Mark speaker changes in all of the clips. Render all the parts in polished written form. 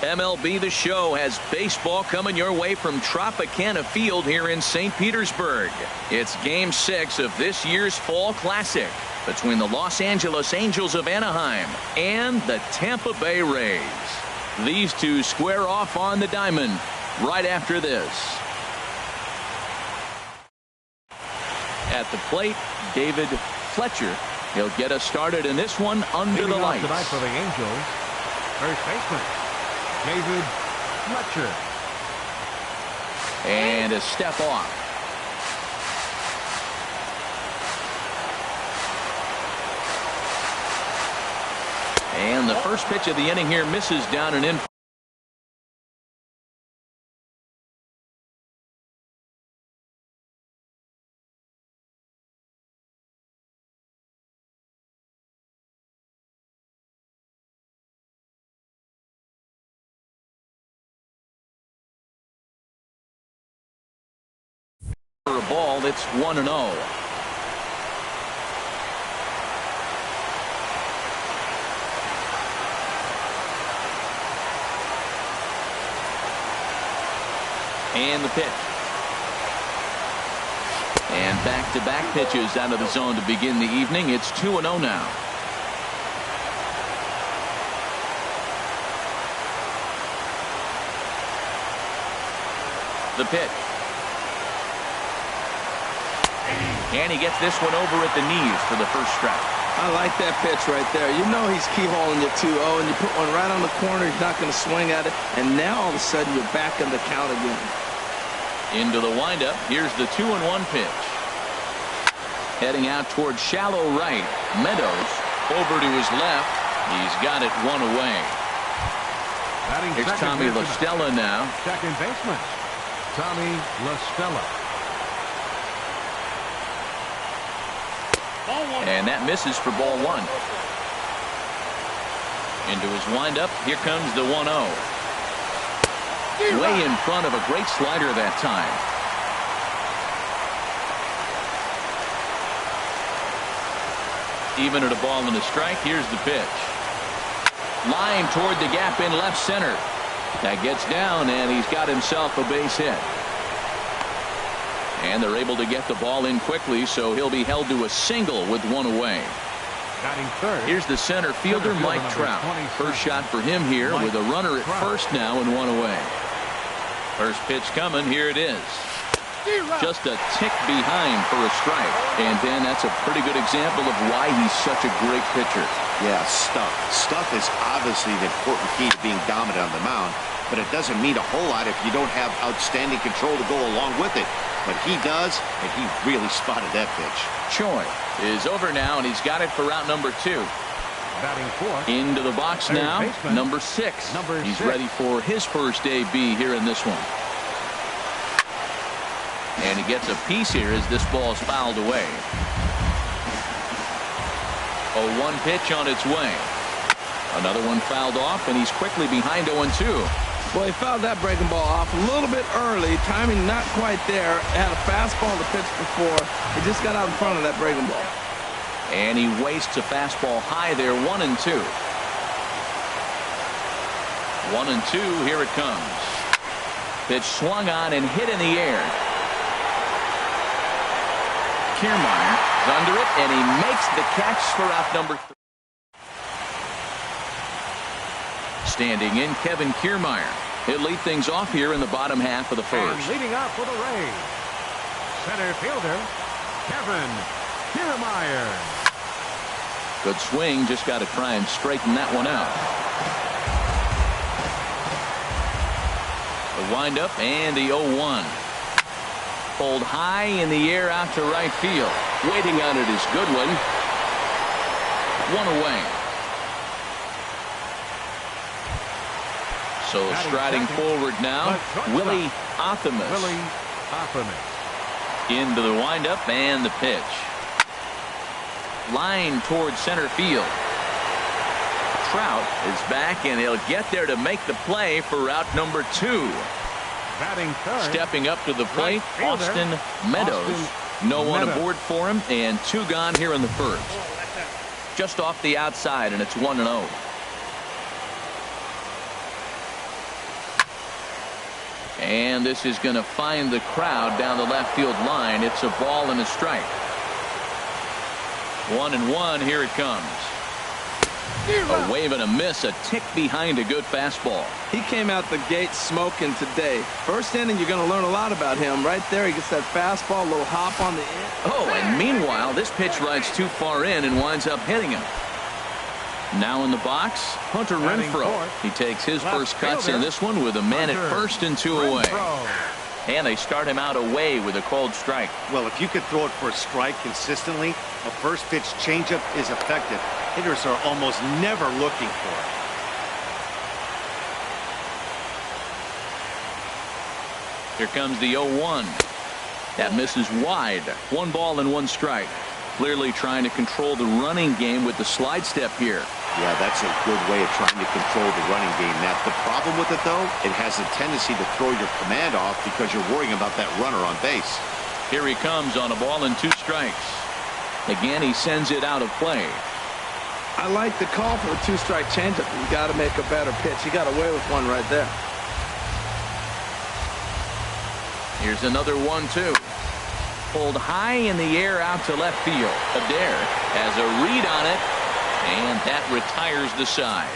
Speaker 1: MLB The Show has baseball coming your way from Tropicana Field here in St. Petersburg. It's Game 6 of this year's Fall Classic between the Los Angeles Angels of Anaheim and the Tampa Bay Rays. These two square off on the diamond right after this. At the plate, David Fletcher. He'll get us started in this one under the lights.
Speaker 2: Tonight for the Angels, first baseman David Fletcher.
Speaker 1: And a step off. And the first pitch of the inning here misses down and in. For a ball, it's 1-0. And the pitch. And back-to-back pitches out of the zone to begin the evening. It's 2-0 now. The pitch. And he gets this one over at the knees for the first strike.
Speaker 3: I like that pitch right there. You know he's keyholing you 2-0, and you put one right on the corner. He's not going to swing at it. And now all of a sudden you're back in the count again.
Speaker 1: Into the windup. Here's the 2-1 pitch. Heading out towards shallow right. Meadows over to his left. He's got it one away. Here's Tommy La Stella now.
Speaker 2: Second baseman Tommy La Stella.
Speaker 1: And that misses for ball one. Into his windup. Here comes the 1-0. Way in front of a great slider that time. Even at a ball and a strike. Here's the pitch. Line toward the gap in left center. That gets down, and he's got himself a base hit. And they're able to get the ball in quickly, so he'll be held to a single with one away. Here's the center fielder, Mike Trout. First shot for him here with a runner at first now and one away. First pitch coming. Here it is. Just a tick behind for a strike. And Dan, that's a pretty good example of why he's such a great pitcher.
Speaker 4: Yeah, stuff. Stuff is obviously the important key to being dominant on the mound, but it doesn't mean a whole lot if you don't have outstanding control to go along with it. But he does, and he really spotted that pitch.
Speaker 1: Choi is over now, and he's got it for out number 2.
Speaker 2: Batting fourth.
Speaker 1: Into the box now, number 6. He's ready for his first AB here in this one. And he gets a piece here as this ball is fouled away. 0-1 pitch on its way. Another one fouled off, and he's quickly behind 0-2.
Speaker 3: Well, he fouled that breaking ball off a little bit early. Timing not quite there. Had a fastball to pitch before. He just got out in front of that breaking ball.
Speaker 1: And he wastes a fastball high there. 1-2. 1-2. Here it comes. Pitch swung on and hit in the air. Kiermaier is under it, and he makes the catch for out number 3. Standing in, Kevin Kiermaier. He'll lead things off here in the bottom half of the first.
Speaker 2: And leading off for the Rays, center fielder Kevin Kiermaier.
Speaker 1: Good swing. Just got to try and straighten that one out. The windup and the 0-1. Pulled high in the air out to right field. Waiting on it is Goodwin. One away. So striding forward now, Willie Athamas. Into the windup and the pitch. Line towards center field. Trout is back, and he'll get there to make the play for out number 2. Stepping up to the plate, Austin Meadows. No one aboard for him, and 2 gone here in the first. Just off the outside, and it's 1-0. And this is going to find the crowd down the left field line. It's a ball and a strike. 1-1. Here it comes. A wave and a miss, a tick behind a good fastball.
Speaker 3: He came out the gate smoking today. First inning, you're going to learn a lot about him. Right there, he gets that fastball, a little hop on the end.
Speaker 1: Oh, and meanwhile, this pitch rides too far in and winds up hitting him. Now in the box, Hunter Renfroe. He takes his first cuts in this one with a man at first and 2 away. And they start him out away with a cold strike.
Speaker 4: Well, if you could throw it for a strike consistently, a first pitch changeup is effective. Hitters are almost never looking for it.
Speaker 1: Here comes the 0-1. That misses wide. 1 ball and 1 strike. Clearly trying to control the running game with the slide step here.
Speaker 4: Yeah, that's a good way of trying to control the running game. Now, the problem with it, though, it has a tendency to throw your command off because you're worrying about that runner on base.
Speaker 1: Here he comes on a ball and 2 strikes. Again, he sends it out of play.
Speaker 3: I like the call for the 2-strike changeup. You got to make a better pitch. He got away with one right there.
Speaker 1: Here's another 1-2. Pulled high in the air out to left field. Adair has a read on it, and that retires the side.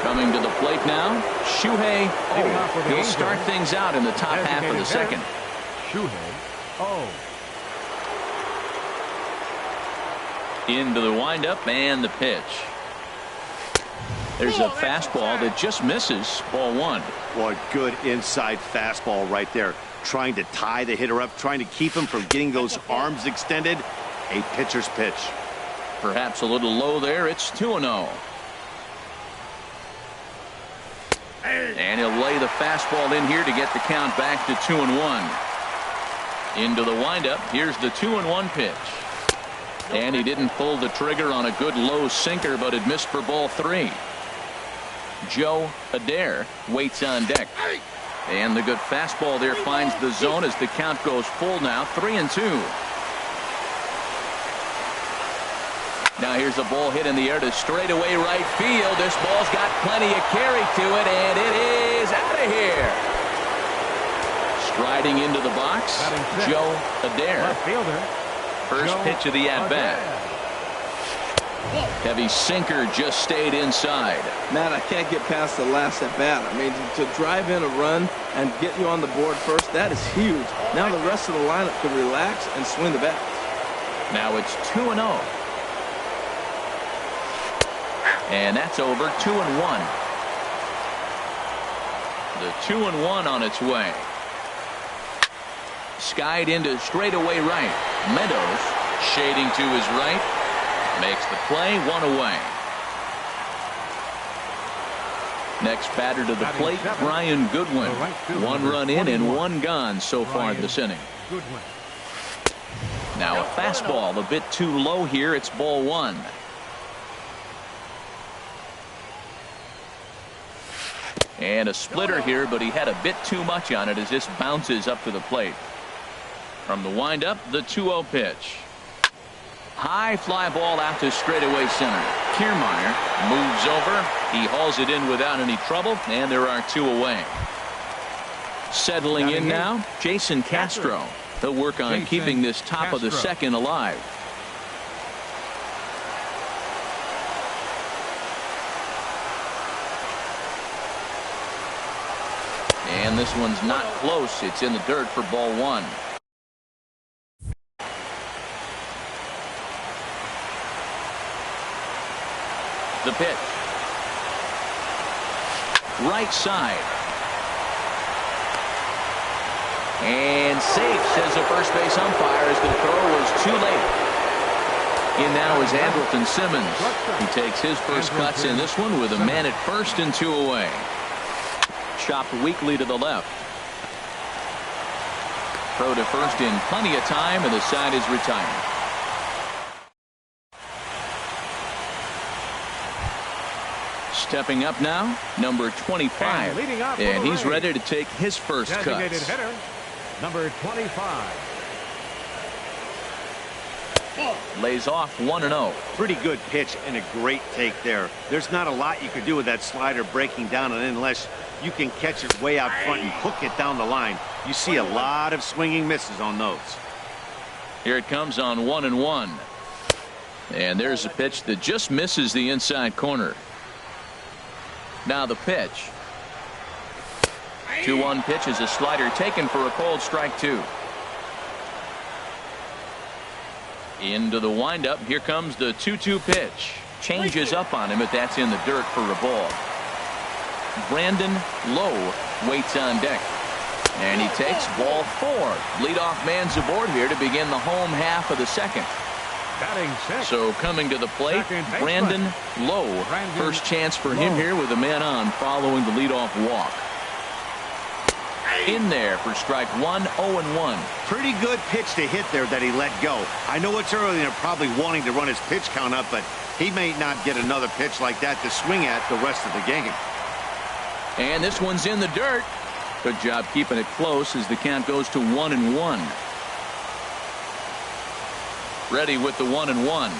Speaker 1: Coming to the plate now, Shuhei. He'll start things out in the top half of the second.
Speaker 2: Shuhei.
Speaker 1: Into the windup and the pitch. There's a fastball that just misses. Ball 1.
Speaker 4: Boy, good inside fastball right there. Trying to tie the hitter up, trying to keep him from getting those arms extended. A pitcher's pitch.
Speaker 1: Perhaps a little low there. It's 2-0. And he'll lay the fastball in here to get the count back to 2-1. Into the windup. Here's the 2-1 pitch. And he didn't pull the trigger on a good low sinker, but it missed for ball 3. Joe Adair waits on deck. And the good fastball there finds the zone as the count goes full now. 3-2. Now here's a ball hit in the air to straightaway right field. This ball's got plenty of carry to it, and it is out of here. Striding into the box, Joe Adair. First pitch of the at-bat. Heavy sinker just stayed inside.
Speaker 3: Matt, I can't get past the last at bat. I mean, to drive in a run and get you on the board first, that is huge. Now the rest of the lineup can relax and swing the bat.
Speaker 1: Now it's 2-0. And that's over. 2-1. The 2-1 on its way. Skied into straightaway right. Meadows shading to his right. Makes the play. 1 away. Next batter to the plate, Brian Goodwin. 1 run in and 1 gone so far this inning. Now a fastball a bit too low here. It's ball 1. And a splitter here, but he had a bit too much on it as this bounces up to the plate. From the windup, the 2-0 pitch. High fly ball out to straightaway center. Kiermaier moves over. He hauls it in without any trouble, and there are 2 away. Settling in now, Jason Castro. He'll work on keeping this top of the second alive. And this one's not close. It's in the dirt for ball 1. The pitch. Right side. And safe, says the first base umpire, as the throw was too late. In now is Andrelton Simmons. He takes his first cuts in this one with a man at first and 2 away. Chopped weakly to the left. Throw to first in plenty of time, and the side is retired. Stepping up now, number 25, and he's ready to take his first cuts.
Speaker 2: Hitter, number 25.
Speaker 1: Lays off 1-0.
Speaker 4: Pretty good pitch and a great take there. There's not a lot you could do with that slider breaking down, and unless you can catch it way out front and hook it down the line, you see a lot of swinging misses on those.
Speaker 1: Here it comes on 1-1. And there's a pitch that just misses the inside corner. Now the pitch. 2-1 pitch is a slider taken for a cold strike 2. Into the windup. Here comes the 2-2 pitch. Changes up on him, but that's in the dirt for a ball. Brandon Lowe waits on deck. And he takes ball 4. Leadoff man's aboard here to begin the home half of the second. So coming to the plate, Brandon Lowe. First chance for him here with a man on following the leadoff walk. In there for strike 1, 0-1.
Speaker 4: Pretty good pitch to hit there that he let go. I know it's early and they're probably wanting to run his pitch count up, but he may not get another pitch like that to swing at the rest of the game.
Speaker 1: And this one's in the dirt. Good job keeping it close as the count goes to 1-1. Ready with the 1-1.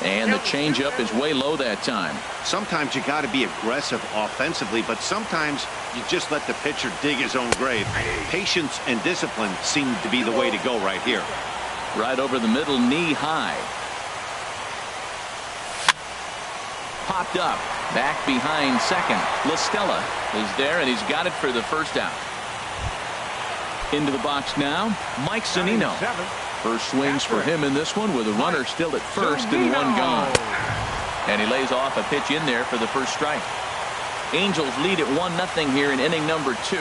Speaker 1: And the changeup is way low that time.
Speaker 4: Sometimes you got to be aggressive offensively, but sometimes you just let the pitcher dig his own grave. Patience and discipline seem to be the way to go right here.
Speaker 1: Right over the middle, knee high. Popped up. Back behind second. La Stella is there, and he's got it for the first out. Into the box now, Mike Zunino. First swings for him in this one with a runner still at first and one gone. And he lays off a pitch in there for the first strike. Angels lead at 1-0 here in inning number 2.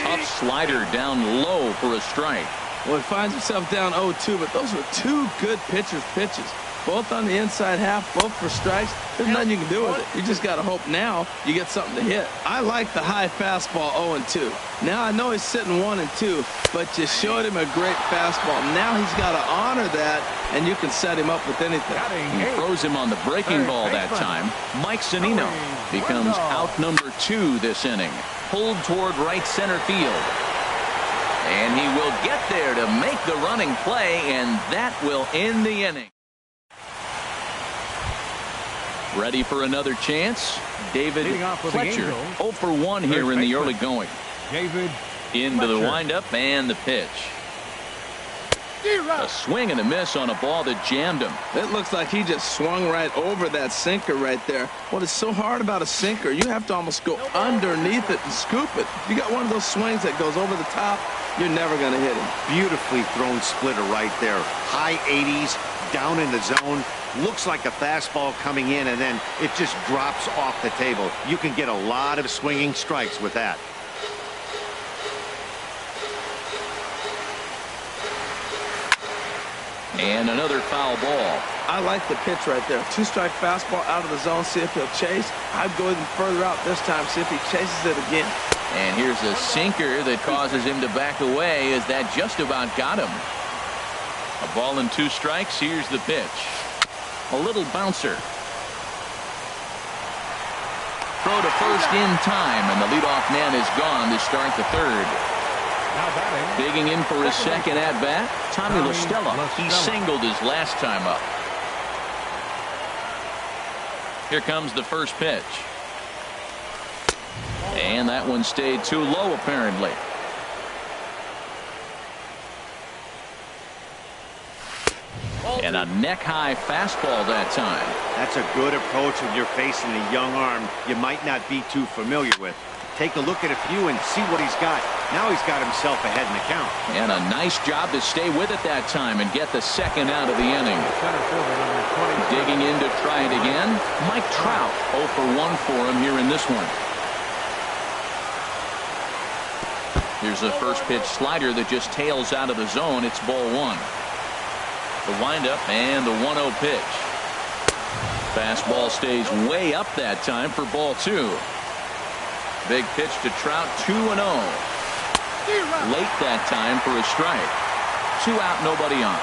Speaker 1: Tough slider down low for a strike.
Speaker 3: Well, he finds himself down 0-2, but those were two good pitchers' pitches. Both on the inside half, both for strikes. There's nothing you can do with it. You just got to hope now you get something to hit. I like the high fastball 0-2. Now I know he's sitting 1-2, but you showed him a great fastball. Now he's got to honor that, and you can set him up with anything.
Speaker 1: He throws him on the breaking ball that time. Mike Zunino becomes out number 2 this inning. Pulled toward right center field. And he will get there to make the running play, and that will end the inning. Ready for another chance. David Fletcher 0 for 1 here in the early going.
Speaker 2: David
Speaker 1: into the windup and the pitch. A swing and a miss on a ball that jammed him.
Speaker 3: It looks like he just swung right over that sinker right there. What is so hard about a sinker, you have to almost go underneath it and scoop it. If you got one of those swings that goes over the top, you're never going to hit him.
Speaker 4: Beautifully thrown splitter right there. High 80s, down in the zone. Looks like a fastball coming in, and then it just drops off the table. You can get a lot of swinging strikes with that.
Speaker 1: And another foul ball.
Speaker 3: I like the pitch right there. 2-strike fastball out of the zone. See if he'll chase. I'd go even further out this time. See if he chases it again.
Speaker 1: And here's a sinker that causes him to back away as that just about got him. A ball and 2 strikes. Here's the pitch. A little bouncer. Throw to first in time, and the leadoff man is gone to start the third. Digging in for his second at-bat, Tommy La Stella. He singled his last time up. Here comes the first pitch. And that one stayed too low, apparently. And a neck-high fastball that time.
Speaker 4: That's a good approach when you're facing a young arm you might not be too familiar with. Take a look at a few and see what he's got. Now he's got himself ahead in the count.
Speaker 1: And a nice job to stay with it that time and get the second out of the inning. Digging in to try it again, Mike Trout 0 for 1 for him here in this one. Here's a first pitch slider that just tails out of the zone. It's ball 1. The windup and the 1-0 pitch. Fastball stays way up that time for ball 2. Big pitch to Trout, 2-0. Late that time for a strike. 2 out, nobody on.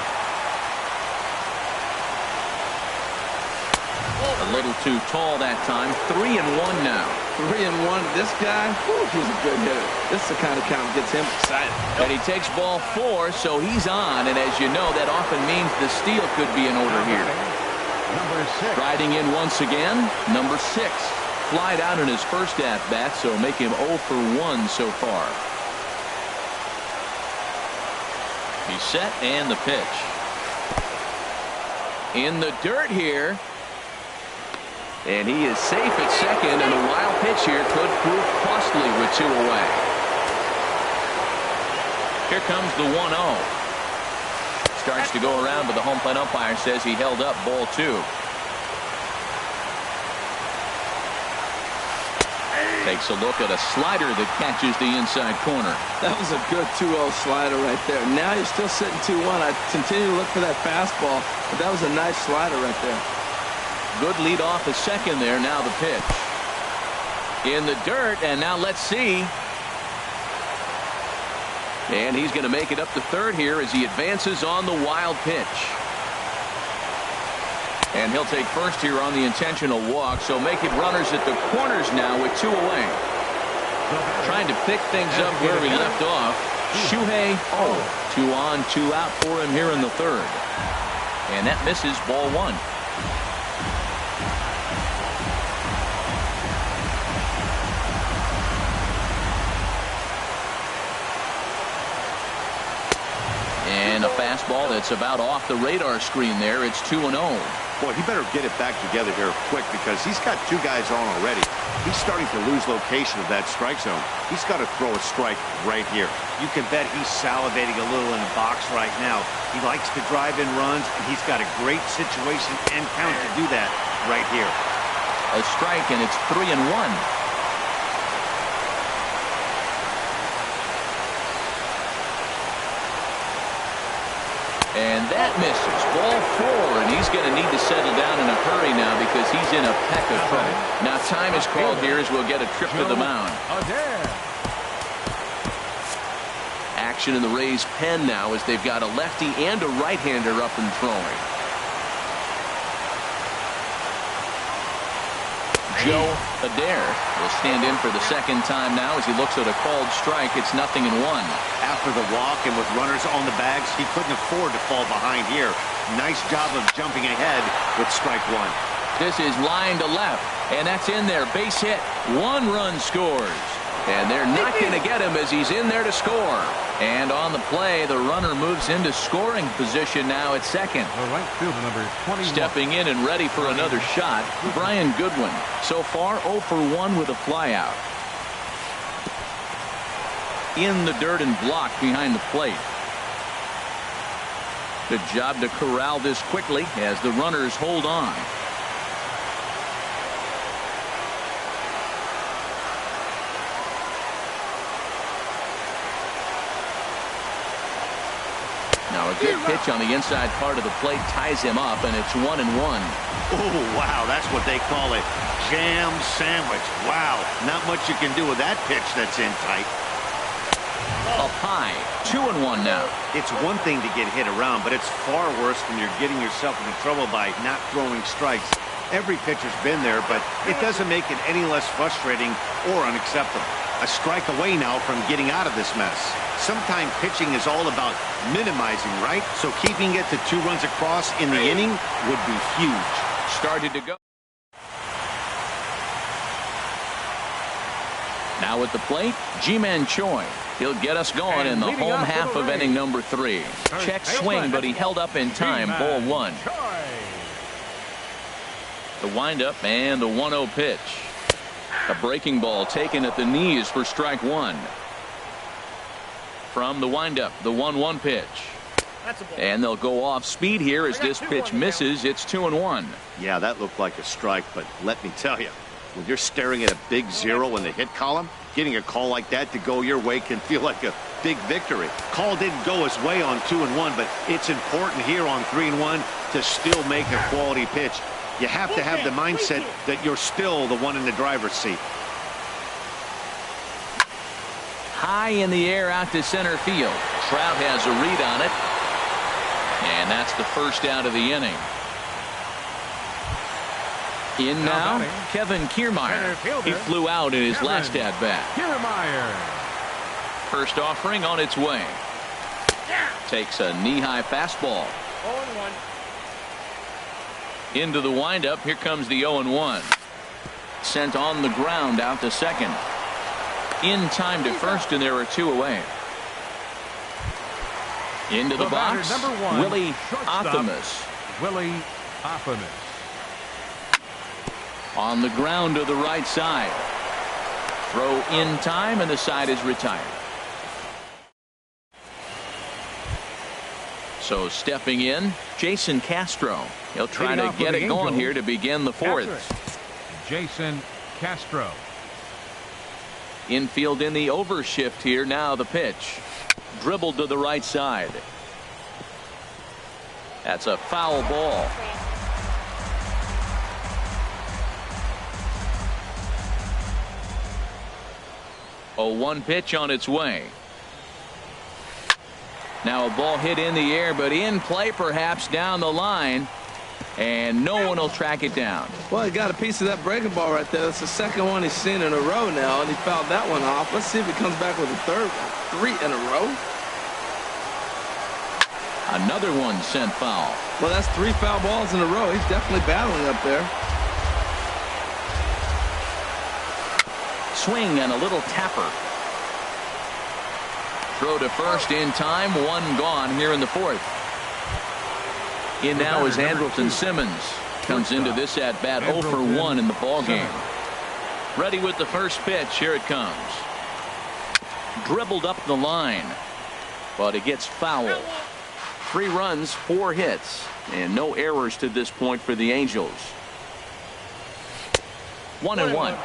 Speaker 1: A little too tall that time. 3-1 now.
Speaker 3: 3-1. This guy, he's a good hitter. This is the kind of count that gets him excited.
Speaker 1: And he takes ball 4, so he's on. And as you know, that often means the steal could be in order here.
Speaker 2: Number 6.
Speaker 1: Riding in once again, number 6. Flied out in his first at-bat, so make him 0 for 1 so far. He's set, and the pitch. In the dirt here. And he is safe at second, and a wild pitch here could prove costly with 2 away. Here comes the 1-0. Starts to go around, but the home plate umpire says he held up ball 2. Takes a look at a slider that catches the inside corner.
Speaker 3: That was a good 2-0 slider right there. Now you're still sitting 2-1. I continue to look for that fastball, but that was a nice slider right there.
Speaker 1: Good lead off the second there. Now the pitch. In the dirt, and now let's see. And he's going to make it up to third here as he advances on the wild pitch. And he'll take first here on the intentional walk, so making runners at the corners now with 2 away. Trying to pick things up where he left off. Shuhei, 2 on, 2 out for him here in the third. And that misses ball 1. And a fastball that's about off the radar screen there. It's 2-0.
Speaker 4: Boy, he better get it back together here quick because he's got 2 guys on already. He's starting to lose location of that strike zone. He's got to throw a strike right here. You can bet he's salivating a little in the box right now. He likes to drive in runs, and he's got a great situation and count to do that right here.
Speaker 1: A strike, and it's 3-1. And that misses. Ball 4, and he's going to need to settle down in a hurry now because he's in a peck of trouble. Now time is called here as we'll get a trip to the mound. Action in the Rays' pen now as they've got a lefty and a right-hander up and throwing. Joe Adair will stand in for the second time now as he looks at a called strike. It's 0-1.
Speaker 4: After the walk and with runners on the bags, he couldn't afford to fall behind here. Nice job of jumping ahead with strike 1.
Speaker 1: This is line to left, and that's in there. Base hit. 1 run scores. And they're not going to get him as he's in there to score. And on the play, the runner moves into scoring position now at second.
Speaker 2: The right fielder, number 21.
Speaker 1: Stepping in and ready for another shot, Brian Goodwin. So far, 0 for 1 with a flyout. In the dirt and blocked behind the plate. Good job to corral this quickly as the runners hold on. Now a good pitch on the inside part of the plate ties him up, and it's 1-1.
Speaker 4: Oh, wow, that's what they call a jam sandwich. Wow, not much you can do with that pitch that's in tight.
Speaker 1: Up high, 2-1 now.
Speaker 4: It's one thing to get hit around, but it's far worse when you're getting yourself into trouble by not throwing strikes. Every pitcher's been there, but it doesn't make it any less frustrating or unacceptable. A strike away now from getting out of this mess. Sometimes pitching is all about minimizing, right? So keeping it to 2 runs across in the inning would be huge.
Speaker 1: Started to go. Now at the plate, Ji-Man Choi. He'll get us going in the home half of inning number 3. Check swing, but he held up in time. Ball 1. The windup and the 1-0 pitch. A breaking ball taken at the knees for strike 1. From the windup, the 1-1 pitch. And they'll go off speed here as this pitch misses. It's 2-1.
Speaker 4: Yeah, that looked like a strike, but let me tell you, when you're staring at a big 0 in the hit column, getting a call like that to go your way can feel like a big victory. Call didn't go his way on 2-1, but it's important here on 3-1 to still make a quality pitch. You have to have the mindset that you're still the one in the driver's seat.
Speaker 1: High in the air out to center field. Trout has a read on it. And that's the first out of the inning. In now, Kevin Kiermaier. He flew out in his last at-bat.
Speaker 2: Kiermaier.
Speaker 1: First offering on its way. Takes a knee-high fastball. 0-1. Into the windup. Here comes the 0-1. Sent on the ground out to second. In time to first, and there are two away. Into the box, Willie Optimus.
Speaker 2: Willie Optimus.
Speaker 1: On the ground to the right side. Throw in time, and the side is retired. So stepping in, Jason Castro. He'll try to get it going here to begin the fourth.
Speaker 2: Jason Castro.
Speaker 1: Infield in the overshift here. Now the pitch. Dribbled to the right side. That's a foul ball. A 1 pitch on its way. Now a ball hit in the air, but in play perhaps down the line. And no one will track it down.
Speaker 3: Well, he got a piece of that breaking ball right there. That's the second one he's seen in a row now, and he fouled that one off. Let's see if he comes back with a third one. 3 in a row.
Speaker 1: Another one sent foul.
Speaker 3: Well, that's 3 foul balls in a row. He's definitely battling up there.
Speaker 1: Swing and a little tapper. Throw to first in time. 1 gone here in the fourth. In now is Andrelton Simmons. Comes into this at bat 0 for 1 in the ball game. Ready with the first pitch. Here it comes. Dribbled up the line, but it gets foul. 3 runs, 4 hits, and no errors to this point for the Angels. 1-1.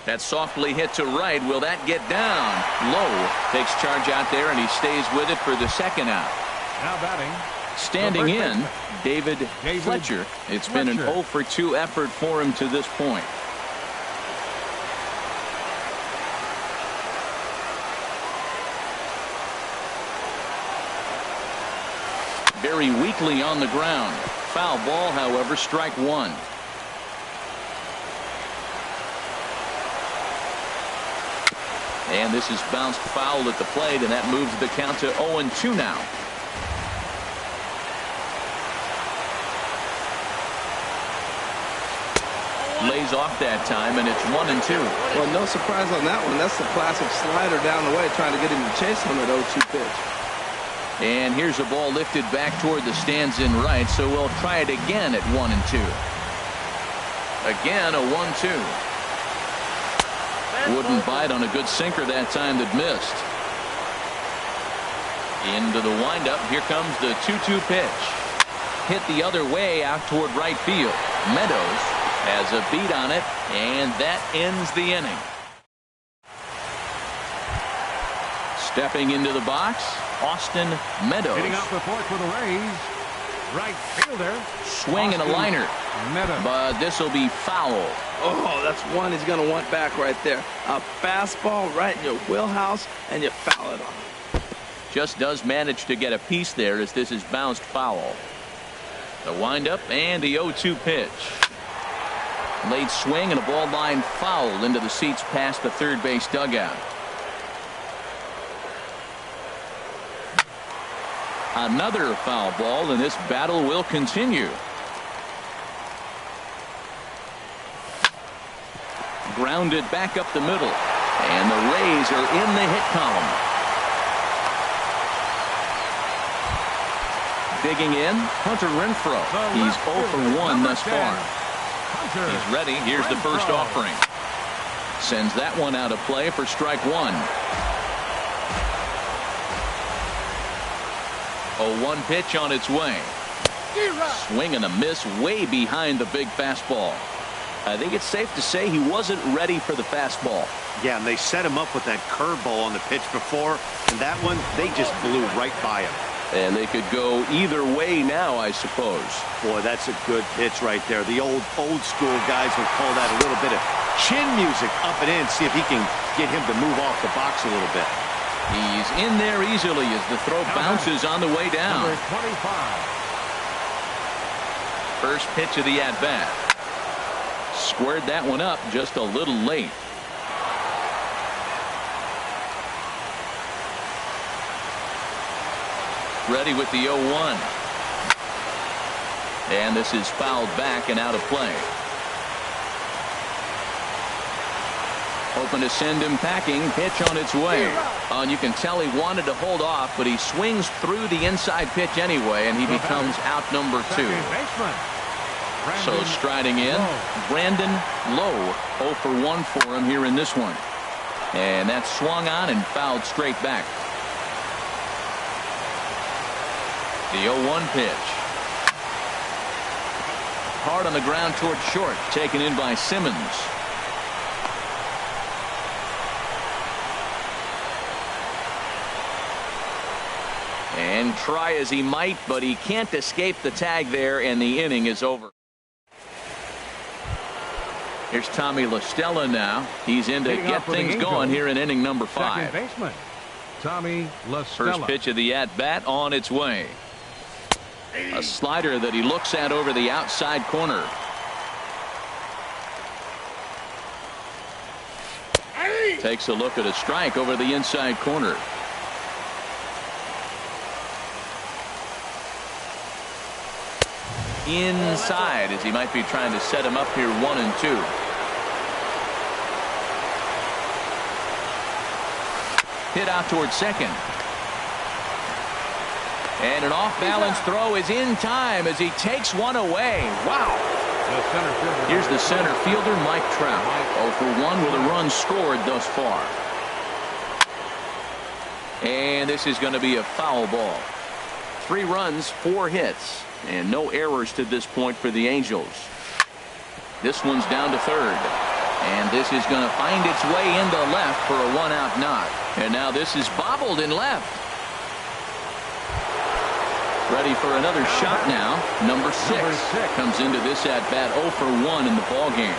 Speaker 1: That's softly hit to right. Will that get down? Low takes charge out there, and he stays with it for the second out.
Speaker 2: Now batting.
Speaker 1: Standing in, David Fletcher. It's been an 0 for 2 effort for him to this point. Very weakly on the ground. Foul ball, however, strike 1. And this is bounced foul at the plate, and that moves the count to 0-2 now. Lays off that time, and it's 1-2.
Speaker 3: Well, no surprise on that one. That's the classic slider down the way, trying to get him to chase him at 0-2 pitch.
Speaker 1: And here's a ball lifted back toward the stands in right, so we'll try it again at 1-2. Again, a 1-2. Wouldn't bite on a good sinker that time that missed. Into the windup. Here comes the 2-2 pitch. Hit the other way out toward right field. Meadows has a beat on it, and that ends the inning. Stepping into the box, Austin Meadows.
Speaker 2: Hitting off the fourth for the Rays. Right fielder.
Speaker 1: Swing and a liner.
Speaker 2: Meadows.
Speaker 1: But this will be foul.
Speaker 3: Oh, that's one he's going to want back right there. A fastball right in your wheelhouse, and you foul it on.
Speaker 1: Just does manage to get a piece there as this is bounced foul. The windup and the 0-2 pitch. Late swing and a ball line foul into the seats past the third base dugout. Another foul ball, and this battle will continue. Grounded back up the middle, and the Rays are in the hit column. Digging in, Hunter Renfroe. He's 0 for 1 thus far. He's ready. Here's the first offering. Sends that one out of play for strike 1. A 1 pitch on its way. Swing and a miss way behind the big fastball. I think it's safe to say he wasn't ready for the fastball.
Speaker 4: Yeah, and they set him up with that curveball on the pitch before, and that one, they just blew right by him.
Speaker 1: And they could go either way now, I suppose.
Speaker 4: Boy, that's a good pitch right there. The old school guys would call that a little bit of chin music up and in, see if he can get him to move off the box a little bit.
Speaker 1: He's in there easily as the throw bounces on the way down.
Speaker 2: Number 25.
Speaker 1: First pitch of the at-bat. Squared that one up just a little late. Ready with the 0-1. And this is fouled back and out of play. Hoping to send him packing. Pitch on its way. And you can tell he wanted to hold off, but he swings through the inside pitch anyway, and he becomes out number 2. So striding in, Brandon Lowe. 0 for 1 for him here in this one. And that's swung on and fouled straight back. The 0-1 pitch. Hard on the ground toward short. Taken in by Simmons. And try as he might, but he can't escape the tag there, and the inning is over. Here's Tommy La Stella now. He's in to get things going here in inning number 5.
Speaker 2: Second baseman, Tommy La Stella.
Speaker 1: First pitch of the at-bat on its way. A slider that he looks at over the outside corner. Takes a look at a strike over the inside corner. Inside as he might be trying to set him up here 1-2. Hit out towards second. And an off-balance throw is in time as he takes one away. Wow. Here's the center fielder, Mike Trout. 0 for 1 with a run scored thus far. And this is going to be a foul ball. 3 runs, 4 hits, and no errors to this point for the Angels. This one's down to third. And this is going to find its way into left for a 1-out knock. And now this is bobbled in left. Ready for another shot now. Number 6 comes into this at bat 0 for 1 in the ball game.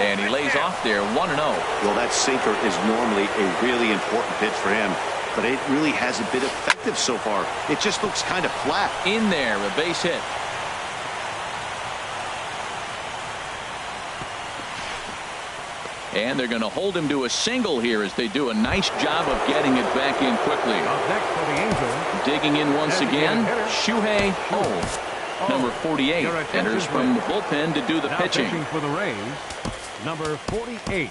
Speaker 1: And he lays off there 1-0.
Speaker 4: Well, that sinker is normally a really important pitch for him, but it really hasn't been effective so far. It just looks kind of flat.
Speaker 1: In there, a base hit. And they're going to hold him to a single here as they do a nice job of getting it back in quickly. Digging in once again, Shuhei Oh. Number 48 enters from the bullpen to do the pitching.
Speaker 2: For the Rays, number 48.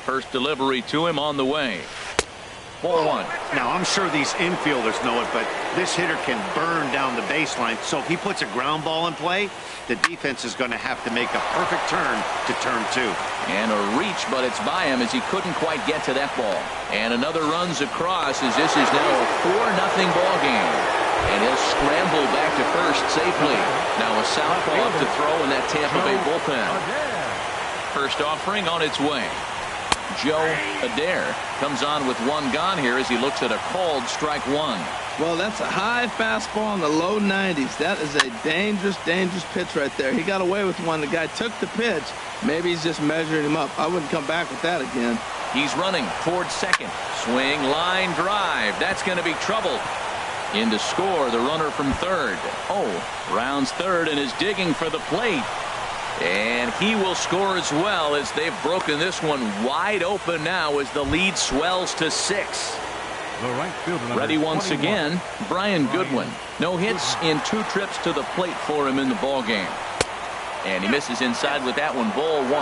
Speaker 1: First delivery to him on the way. Ball 1.
Speaker 4: Now, I'm sure these infielders know it, but this hitter can burn down the baseline. So if he puts a ground ball in play, the defense is going to have to make a perfect turn to turn 2.
Speaker 1: And a reach, but it's by him as he couldn't quite get to that ball. And another runs across as this is now a 4-0 ball game. And he'll scramble back to first safely. Now a southpaw up to throw in that Tampa Bay bullpen. First offering on its way. Joe Adair comes on with one gone here as he looks at a called strike 1.
Speaker 3: Well, that's a high fastball in the low 90s. That is a dangerous, dangerous pitch right there. He got away with one. The guy took the pitch. Maybe he's just measuring him up. I wouldn't come back with that again.
Speaker 1: He's running towards second. Swing, line, drive. That's going to be trouble. In to score, the runner from third. Oh, rounds third and is digging for the plate. And he will score as well as they've broken this one wide open now as the lead swells to 6. Ready once again, Brian Goodwin. No hits in 2 trips to the plate for him in the ball game. And he misses inside with that one, ball 1.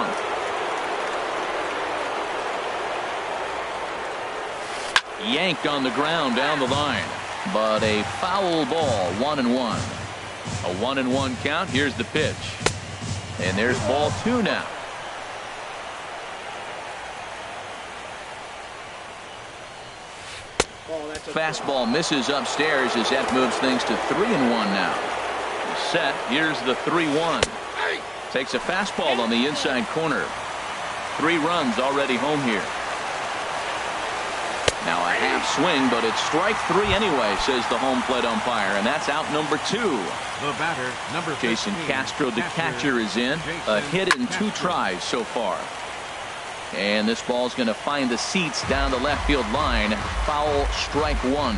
Speaker 1: Yanked on the ground down the line. But a foul ball, 1-1. A 1-1 count. Here's the pitch. And there's ball 2 now. Fastball misses upstairs as that moves things to 3-1 now. Set. Here's the 3-1. Takes a fastball on the inside corner. 3 runs already home here. Now a half swing, but it's strike 3 anyway, says the home plate umpire, and that's out number 2.
Speaker 2: The batter, number 15,
Speaker 1: Jason Castro, the catcher, is in. A hit in 2 tries so far. And this ball's going to find the seats down the left field line. Foul, strike 1.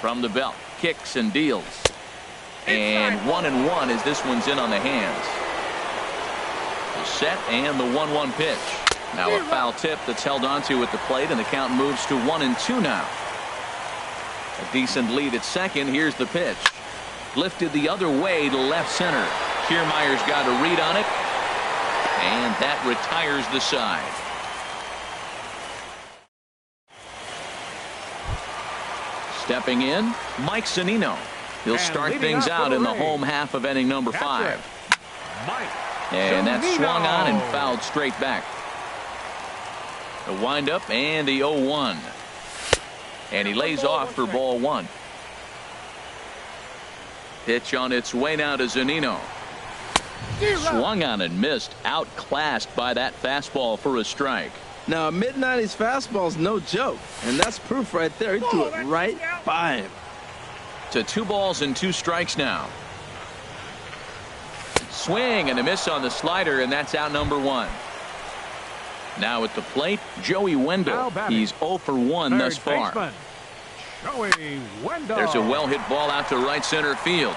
Speaker 1: From the belt, kicks and deals. And 1-1 as this one's in on the hands. The set and the 1-1 pitch. Now a foul tip that's held onto at the plate, and the count moves to 1-2 now. A decent lead at second. Here's the pitch. Lifted the other way to left center. Kiermaier's got a read on it, and that retires the side. Stepping in, Mike Zunino. He'll start things out in the home half of inning number 5. And that's swung on and fouled straight back. The windup and the 0-1. And he lays off for ball 1. Pitch on its way now to Zunino. Swung on and missed. Outclassed by that fastball for a strike.
Speaker 3: Now, a mid-90s fastball is no joke, and that's proof right there. He threw it right by him.
Speaker 1: To 2 balls and 2 strikes now. Swing and a miss on the slider, and that's out number 1. Now at the plate, Joey Wendell. He's 0 for 1 thus far.
Speaker 2: Joey Wendell.
Speaker 1: There's a well-hit ball out to right center field.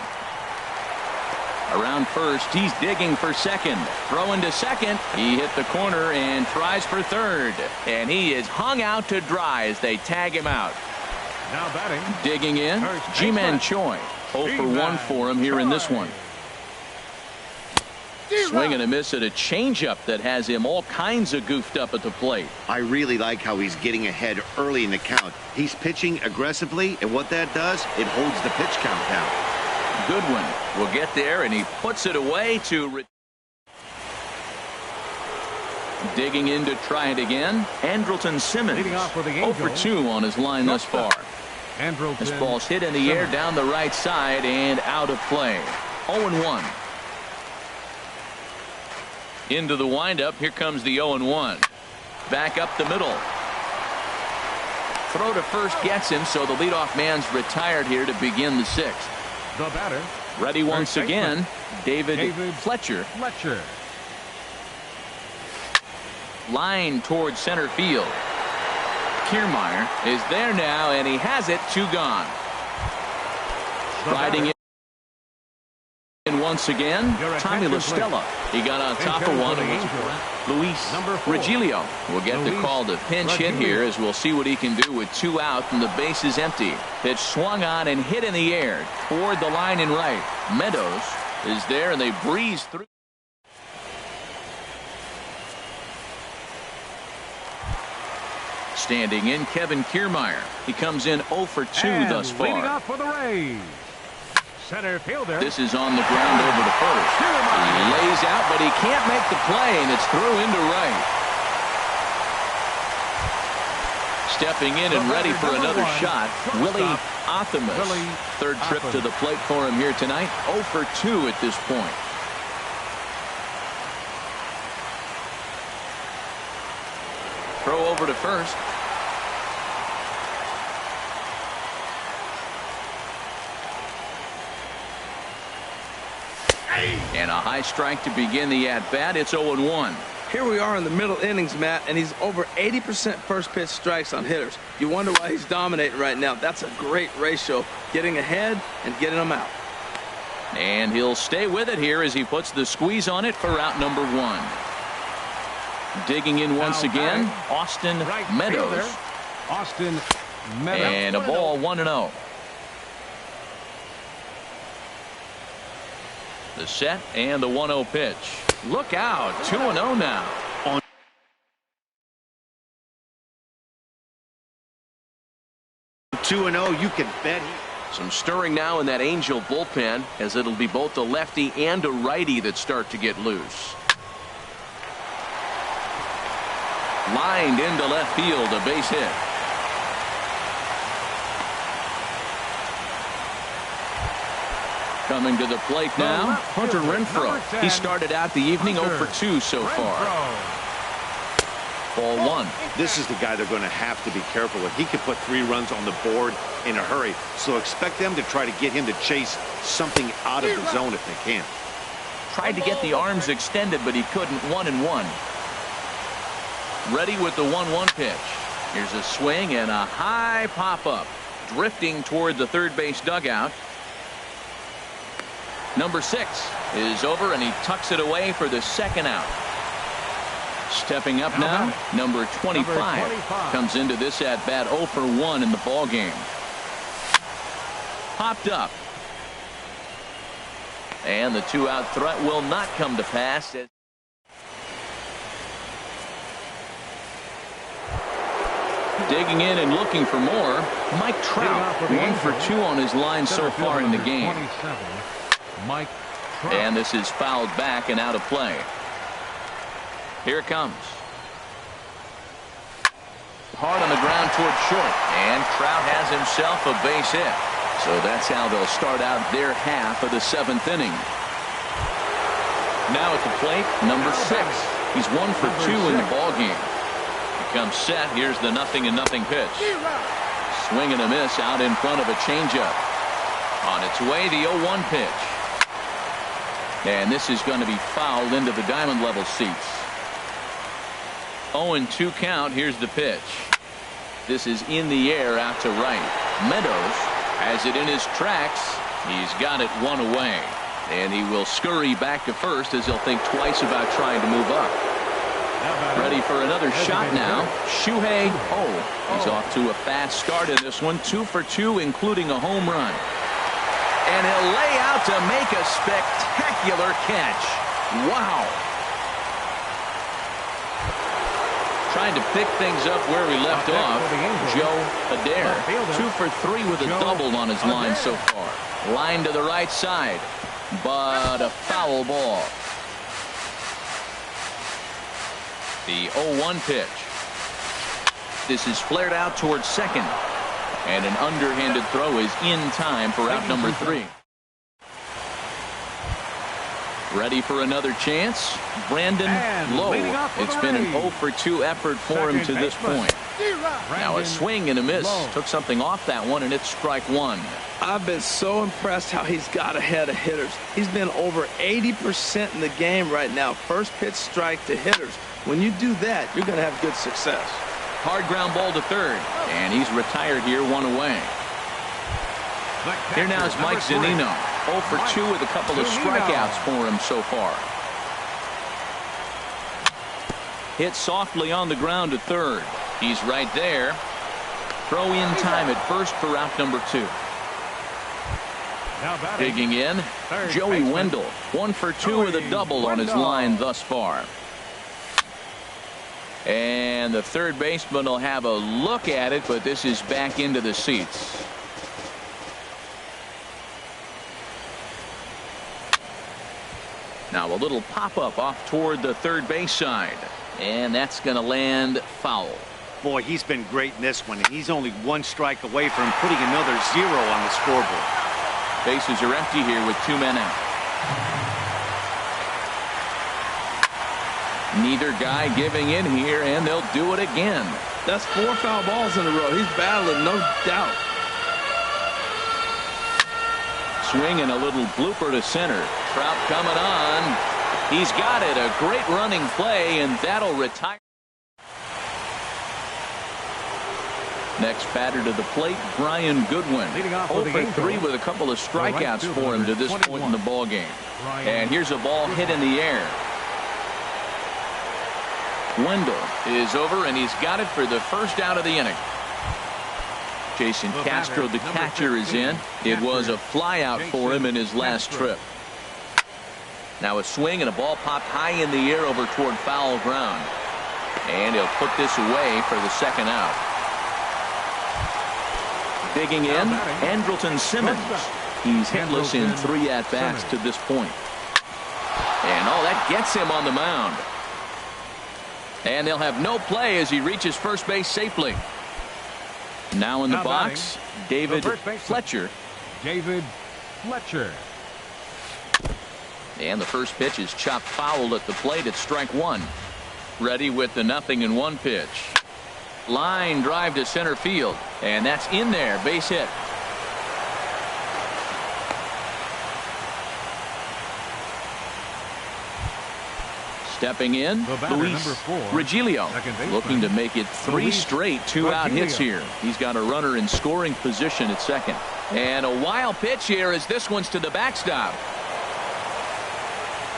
Speaker 1: Around first, he's digging for second. Throwing to second. He hit the corner and tries for third. And he is hung out to dry as they tag him out.
Speaker 2: Now batting.
Speaker 1: Digging in, Ji-Man Choi. 0 for 1 for him here in this one. Swing and a miss at a changeup that has him all kinds of goofed up at the plate.
Speaker 4: I really like how he's getting ahead early in the count. He's pitching aggressively, and what that does, it holds the pitch count down.
Speaker 1: Goodwin will get there, and he puts it away to digging in to try it again. Andrelton Simmons 0 for 2 on his line thus far. This ball's hit in the air down the right side and out of play. 0-1. Into the windup. Here comes the 0-1. Back up the middle. Throw to first gets him, so the leadoff man's retired here to begin the 6th.
Speaker 2: The batter.
Speaker 1: Ready once again, David Fletcher. Line towards center field. Kiermaier is there now, and he has it. 2 gone. Riding in once again, Tommy La Stella. He got on top of one. Luis Regilio will get the call to pinch hit here, as we'll see what he can do with 2 out and the base is empty. Pitch swung on and hit in the air toward the line and right. Meadows is there, and they breeze through. Standing in, Kevin Kiermaier. He comes in 0 for 2 thus far.
Speaker 2: Leading off for the Rays, center fielder.
Speaker 1: This is on the ground over to first. He lays out, but he can't make the play, and it's through into right. Stepping in and ready for another shot, Willie Athamas. 3rd trip to the plate for him here tonight. 0 for 2 at this point. Throw over to first. And a high strike to begin the at-bat. It's 0-1.
Speaker 3: Here we are in the middle innings, Matt, and he's over 80% first pitch strikes on hitters. You wonder why he's dominating right now. That's a great ratio, getting ahead and getting them out.
Speaker 1: And he'll stay with it here as he puts the squeeze on it for out number 1. Digging in once again, Austin Meadows. And a ball, 1-0. The set and the 1-0 pitch. Look out, 2-0 now. On
Speaker 4: 2-0, you can bet.
Speaker 1: Some stirring now in that Angel bullpen, as it'll be both a lefty and a righty that start to get loose. Lined into left field, a base hit. Coming to the plate now, Hunter Renfroe. He started out the evening 0 for 2 so far. Ball one.
Speaker 4: This is the guy they're going to have to be careful with. He could put 3 runs on the board in a hurry, so expect them to try to get him to chase something out of the zone if they can.
Speaker 1: Tried to get the arms extended, but he couldn't. 1-1. Ready with the 1-1 pitch. Here's a swing and a high pop-up. Drifting toward the third base dugout. Number 6 is over, and he tucks it away for the second out. Stepping up now, number 25 comes into this at bat 0 for 1 in the ball game. Popped up. And the 2-out threat will not come to pass. Digging in and looking for more, Mike Trout, 1 for 2 on his line so far in the game. And this is fouled back and out of play. Here it comes. Hard on the ground toward short, and Trout has himself a base hit. So that's how they'll start out their half of the 7th inning. Now at the plate, number 6. He's 1 for 2 in the ball game. Comes set. Here's the 0-0 pitch. Swing and a miss out in front of a changeup. On its way, the 0-1 pitch. And this is going to be fouled into the diamond level seats. 0-2 count. Here's the pitch. This is in the air out to right. Meadows has it in his tracks. He's got it 1 away. And he will scurry back to first as he'll think twice about trying to move up. Ready for another shot now. Shohei Oh. He's off to a fast start in this one. 2 for 2, including a home run. And he'll lay out to make a spectacular catch. Wow. Trying to pick things up where we left off. Joe Adair, 2 for 3 with a double on his line so far. Line to the right side, but a foul ball. The 0-1 pitch. This is flared out towards second. And an underhanded throw is in time for out number 3. Ready for another chance. Brandon Lowe. It's been an 0 for 2 effort for him to this point. Now a swing and a miss. Took something off that one, and it's strike 1.
Speaker 3: I've been so impressed how he's got ahead of hitters. He's been over 80% in the game right now. First pitch strike to hitters. When you do that, you're going to have good success.
Speaker 1: Hard ground ball to third, and he's retired here, 1 away. Here now is Mike Zunino, 0 for 2 with a couple of strikeouts for him so far. Hit softly on the ground to third. He's right there. Throw in time at first for out number 2. Digging in, Joey Wendell, 1 for 2 with a double on his line thus far. And the third baseman will have a look at it, but this is back into the seats. Now a little pop-up off toward the third base side. And that's going to land foul.
Speaker 4: Boy, he's been great in this one. He's only 1 strike away from putting another 0 on the scoreboard.
Speaker 1: Bases are empty here with 2 men out. Neither guy giving in here, and they'll do it again.
Speaker 3: That's 4 foul balls in a row. He's battling, no doubt.
Speaker 1: Swing and a little blooper to center. Trout coming on. He's got it. A great running play, and that'll retire. Next batter to the plate, Brian Goodwin. 0 for 3 with a couple of strikeouts for him to this point in the ball game. And here's a ball hit in the air. Wendell is over, and he's got it for the first out of the inning. Jason Castro, the catcher, is in. It was a fly out for him in his last trip. Now a swing and a ball popped high in the air over toward foul ground. And he'll put this away for the second out. Digging in, Andrelton Simmons. He's hitless in 3 at-bats to this point. And that gets him on the mound. And they'll have no play as he reaches first base safely. Now in the box, David Fletcher.
Speaker 2: David Fletcher.
Speaker 1: And the first pitch is chopped foul at the plate at strike 1. Ready with the 0-1 pitch. Line drive to center field, and that's in there. Base hit. Stepping in, Luis Regilio, looking to make it 3 straight 2-out hits here. He's got a runner in scoring position at second. And a wild pitch here as this one's to the backstop.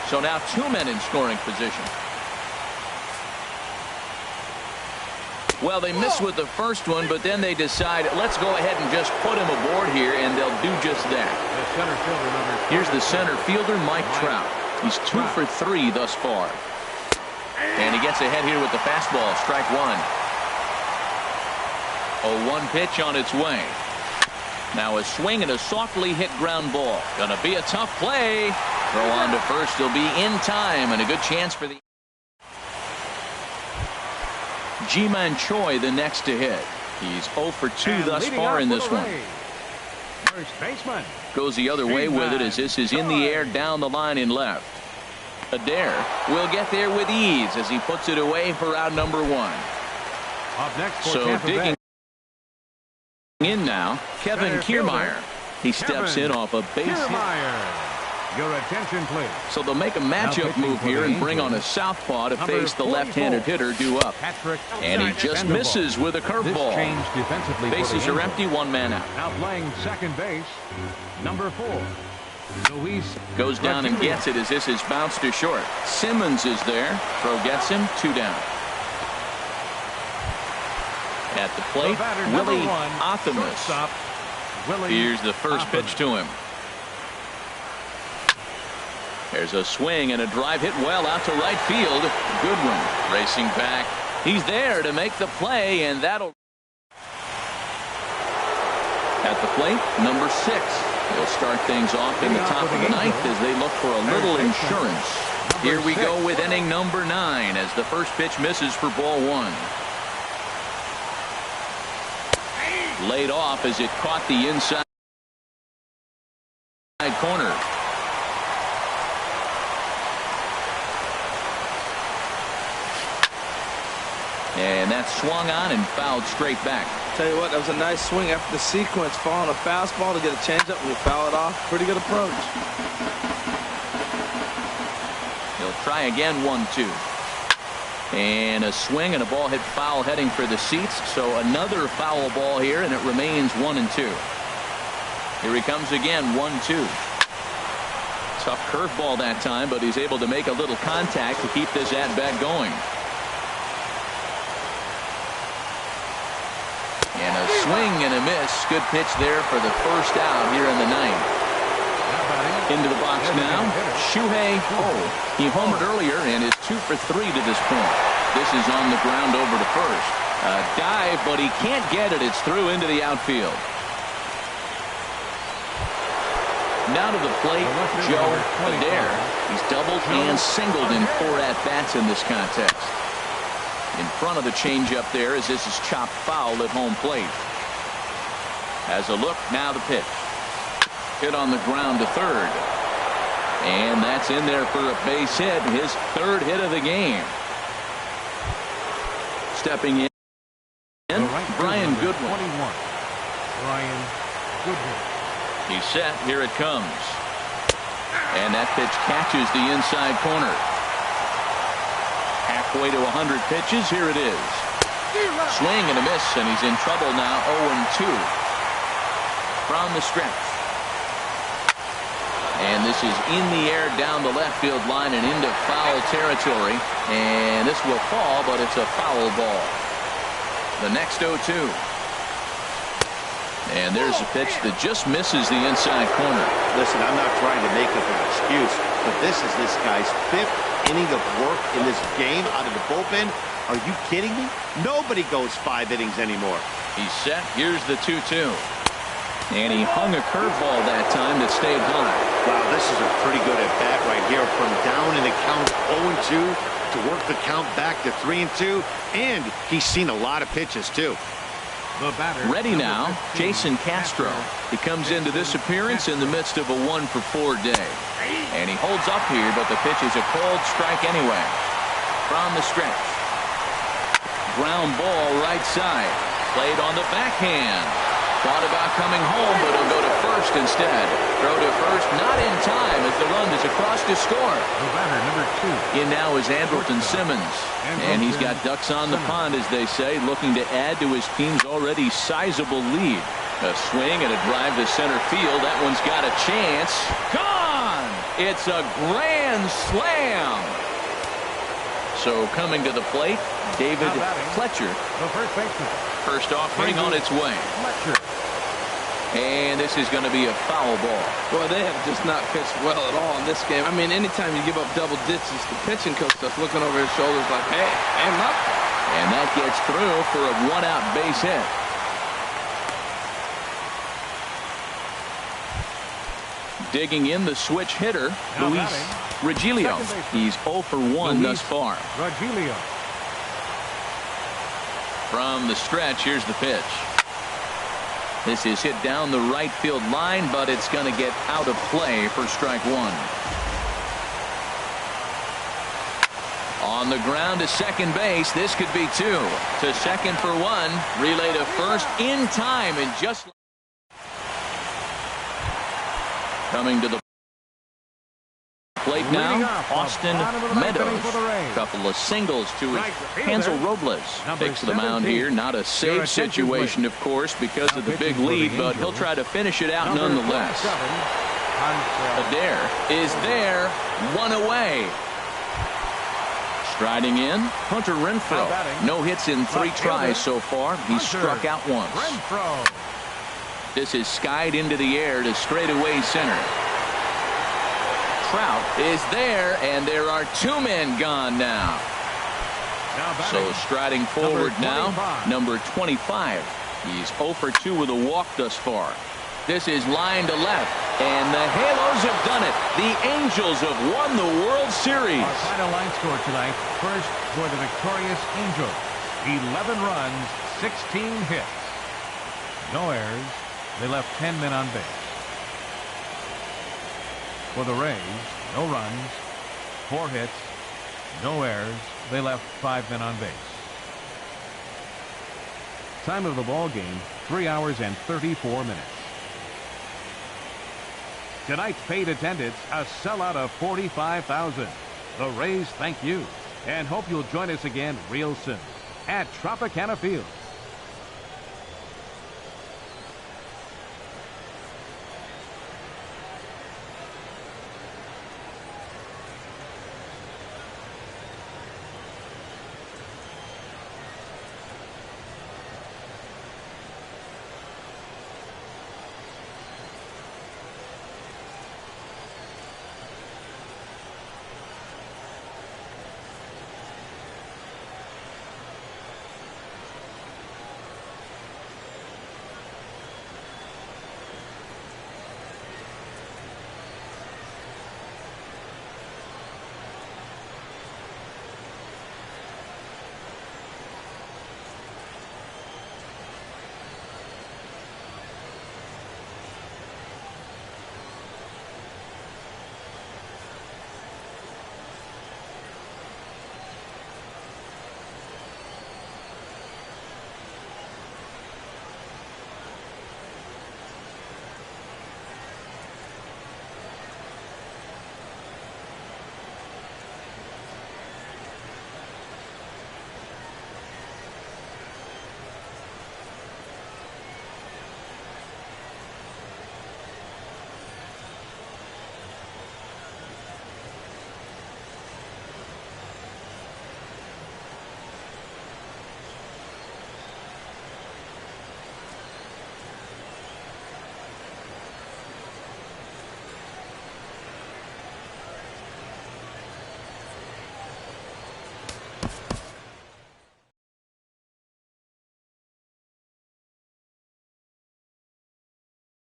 Speaker 1: So now 2 men in scoring position. Well, they miss with the first one, but then they decide, let's go ahead and just put him aboard here, and they'll do just that. Here's the center fielder, Mike Trout. He's 2 for 3 thus far. And he gets ahead here with the fastball, strike 1. 0-1 pitch on its way. Now a swing and a softly hit ground ball. Gonna be a tough play. Throw on to first. He'll be in time, and a good chance for the Ji-Man Choi, the next to hit. He's 0 for 2 thus far in this one.
Speaker 2: First baseman
Speaker 1: goes the other way with it as this is in the air down the line in left. Adair will get there with ease as he puts it away for out number 1.
Speaker 2: Up next for
Speaker 1: so
Speaker 2: Tampa
Speaker 1: digging
Speaker 2: Bay.
Speaker 1: In now, Kevin Kiermaier. He steps in off a base hit.
Speaker 2: Your attention, please.
Speaker 1: So they'll make a matchup move here and bring on a southpaw to face the left-handed hitter due up. And he just misses with a curveball. Bases are empty, 1 man out.
Speaker 2: Now playing second base, number 4. Luis
Speaker 1: goes down and gets it as this is bounced to short. Simmons is there. Throw gets him, 2 down. At the plate, Willie Optimus. Here's the first pitch to him. There's a swing and a drive hit well out to right field. Goodwin racing back. He's there to make the play, and that'll. At the plate, number 6. He'll start things off in the top of the 9th as they look for a little insurance. Here we go with inning number 9 as the first pitch misses for ball 1. Laid off as it caught the inside corner. And that swung on and fouled straight back.
Speaker 3: Tell you what, that was a nice swing after the sequence. Following a fastball to get a changeup and you foul it off. Pretty good approach.
Speaker 1: He'll try again, 1-2. And a swing and a ball hit foul heading for the seats. So another foul ball here, and it remains 1-2. Here he comes again, 1-2. Tough curveball that time, but he's able to make a little contact to keep this at-bat going. And a swing and a miss. Good pitch there for the first out here in the 9th. Into the box now, Shuhei Oh. He homered earlier and is 2 for 3 to this point. This is on the ground over to first. A dive, but he can't get it. It's through into the outfield. Now to the plate, Joe Adair. He's doubled and singled in 4 at-bats in this contest. In front of the changeup there as this is chopped foul at home plate. Has a look, now the pitch. Hit on the ground to third. And that's in there for a base hit, his 3rd hit of the game. Stepping in, Brian Goodwin.
Speaker 2: Brian Goodwin.
Speaker 1: He's set, here it comes. And that pitch catches the inside corner. Halfway to 100 pitches. Here it is. Swing and a miss, and he's in trouble now. 0-2 from the stretch. And this is in the air down the left field line and into foul territory. And this will fall, but it's a foul ball. The next 0-2. And there's a pitch that just misses the inside corner.
Speaker 4: Listen, I'm not trying to make up an excuse, but this is this guy's 5th inning of work in this game out of the bullpen. Are you kidding me? Nobody goes 5 innings anymore.
Speaker 1: He's set. Here's the 2-2. And he hung a curveball that time that stayed high.
Speaker 4: Wow, this is a pretty good at-bat right here. From down in the count 0-2 to work the count back to 3-2. And he's seen a lot of pitches, too.
Speaker 1: Ready now, Jason Castro. He comes into this appearance in the midst of a 1-for-4 day. And he holds up here, but the pitch is a cold strike anyway. From the stretch. Ground ball right side. Played on the backhand. Thought about coming home, but he'll go to first instead. Throw to first, not in time as the run is across to score.
Speaker 2: The batter, number 2.
Speaker 1: In now is Andrelton Simmons. And he's got ducks on the pond, as they say, looking to add to his team's already sizable lead. A swing and a drive to center field. That one's got a chance. Gone! It's a grand slam. So coming to the plate, David Fletcher.
Speaker 2: The first baseman.
Speaker 1: First offering on its way.
Speaker 2: Fletcher.
Speaker 1: And this is going to be a foul ball.
Speaker 3: Boy, they have just not pitched well at all in this game. I mean, anytime you give up double digits, the pitching coach is looking over his shoulders like, hey, aim up.
Speaker 1: And that gets through for a one-out base hit. Digging in the switch hitter, Luis Regilio. He's 0 for 1 thus far.
Speaker 2: Regilio.
Speaker 1: From the stretch, here's the pitch. This is hit down the right field line, but it's going to get out of play for strike 1. On the ground to second base. This could be 2. To second for 1. Relay to first in time, and just coming to the plate now, Austin Meadows. Couple of singles to Hansel Robles. Takes to the mound here. Not a save situation, of course, because of the big lead, but he'll try to finish it out nonetheless. Adair is there. 1 away. Striding in, Hunter Renfroe. No hits in 3 tries so far. He's struck out once. This is skied into the air to straightaway center. Trout is there, and there are 2 men gone now. So striding forward now, number 25. He's 0 for 2 with a walk thus far. This is line to left, and the Halos have done it. The Angels have won the World Series.
Speaker 2: Our final line score tonight, first for the victorious Angels. 11 runs, 16 hits. No errors. They left 10 men on base. For the Rays, no runs, 4 hits, no errors. They left 5 men on base. Time of the ball game, 3 hours and 34 minutes. Tonight's paid attendance, a sellout of 45,000. The Rays thank you and hope you'll join us again real soon at Tropicana Field.